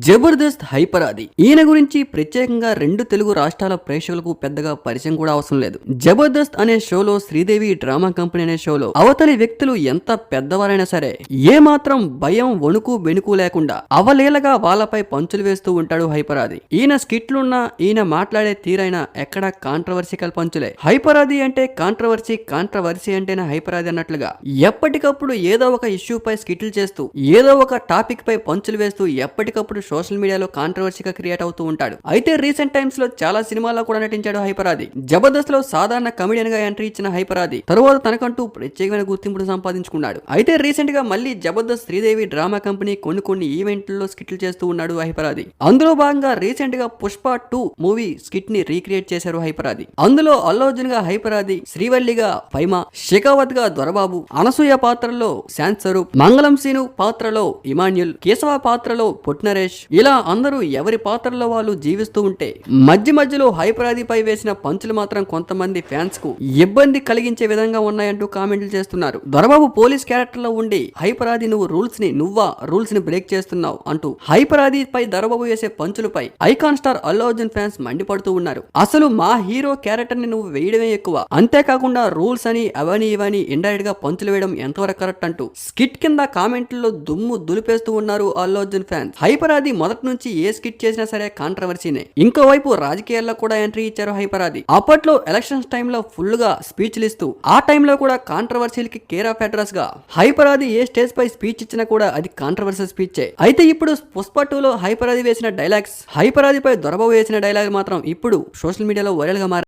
Jabardasth hyper ఆది. ఈయన గురించి ప్రత్యేకంగా రెండు తెలుగు రాష్ట్రాల ప్రేక్షకులకు పెద్దగా పరిచయం కూడా అవసరం లేదు. జబర్దస్త్ అనే షోలో శ్రీదేవి డ్రామా కంపెనీ అనే షోలో అవతలి వ్యక్తులు ఎంత పెద్దవారైనా సరే ఏ మాత్రం భయం వణుకు బెణుకు లేకుండా అవలీలగా వాళ్ళపై పంచులు వేస్తూ ఉంటాడు హైపర్ ఆది. ఈయన స్కిట్లున్నా ఈయన మాట్లాడే తీరైనా ఎక్కడ కాంట్రవర్సికల్ పంచులే. హైపర్ ఆది అంటే కాంట్రవర్సీ అంటేనే హైపర్ ఆది అన్నట్లుగా ఎప్పటికప్పుడు ఏదో ఒక ఇష్యూ పై స్కిట్లు చేస్తూ ఏదో ఒక టాపిక్ పై పంచులు వేస్తూ ఎప్పటికప్పుడు సోషల్ మీడియాలో కాంట్రవర్సీగా క్రియేట్ అవుతూ ఉంటాడు. అయితే రీసెంట్ టైమ్స్ లో చాలా సినిమాల్లో కూడా నటించాడు హైపర్ ఆది. జబర్దస్త్ లో సాధారణ కమెడియన్ గా ఎంట్రీ ఇచ్చిన హైపర్ ఆది తరువాత తనకంటూ ప్రత్యేకమైన గుర్తింపును సంపాదించుకున్నాడు. అయితే రీసెంట్ గా మళ్ళీ జబర్దస్త్ శ్రీదేవి డ్రామా కంపెనీ కొన్ని ఈవెంట్లలో స్కిట్లు చేస్తూ ఉన్నాడు హైపర్ ఆది. అందులో భాగంగా రీసెంట్ గా పుష్ప 2 మూవీ స్కిట్ ని రీక్రియేట్ చేశారు హైపర్ ఆది. అందులో అల్లు అర్జున్ గా హైపర్ ఆది, శ్రీవల్లిగా ఫైమా, షెకావత్ గా దొరబాబు, అనసూయ పాత్రలో శాంత్ స్వరూప్, మంగళం సీను పాత్రలో ఇమాన్యుల్, కేశవ పాత్రలో పుట్నరేష్, ఇలా అందరూ ఎవరి పాత్రలో వాళ్ళు జీవిస్తూ ఉంటే మధ్యలో హైపర్ ఆదిపై వేసిన పంచులు మాత్రం కొంతమంది ఫ్యాన్స్ కు ఇబ్బంది కలిగించే విధంగా ఉన్నాయంటూ కామెంట్లు చేస్తున్నారు. దొరబాబు పోలీస్ క్యారెక్టర్ లో ఉండి హైపర్ ఆది నువ్వు రూల్స్ ని బ్రేక్ చేస్తున్నావు అంటూ హైపర్ ఆది పై దొరబాబు వేసే పంచులపై icon star Allu Arjun fans మండిపడుతూ ఉన్నారు. అసలు మా హీరో క్యారెక్టర్ ని నువ్వు వేయడమే ఎక్కువ, అంతేకాకుండా రూల్స్ అని అవని ఇవని ఇండైరెక్ట్ గా పంచులు వేయడం ఎంతవరకు కరెక్ట్ అంటూ స్కిట్ కింద కామెంట్లలో దుమ్ము దులిపేస్తూ ఉన్నారు అల్లు అర్జున్ ఫ్యాన్స్. హైపర్ ఆది మొదటి నుంచి ఏ స్కిట్ చేసినా సరే కాంట్రవర్సీనే. ఇంకోవైపు రాజకీయాల్లో కూడా ఎంట్రీ ఇచ్చారు హైపర్ ఆది. అప్పట్లో ఎలక్షన్స్ టైంలో ఫుల్ గా స్పీచ్లు ఇస్తూ ఆ టైంలో కూడా కాంట్రవర్సీలకి కేర్ ఆఫ్ అడ్రస్ గా హైపర్ ఆది ఏ స్టేజ్ పై స్పీచ్ ఇచ్చినా కూడా అది కాంట్రవర్సల్ స్పీచే. అయితే ఇప్పుడు పుష్ప 2 లో హైపర్ ఆది వేసిన డైలాగ్స్, హైపర్ ఆదిపై దొరబాబు వేసిన డైలాగ్ మాత్రం ఇప్పుడు సోషల్ మీడియాలో వైరల్ గా మారాయి.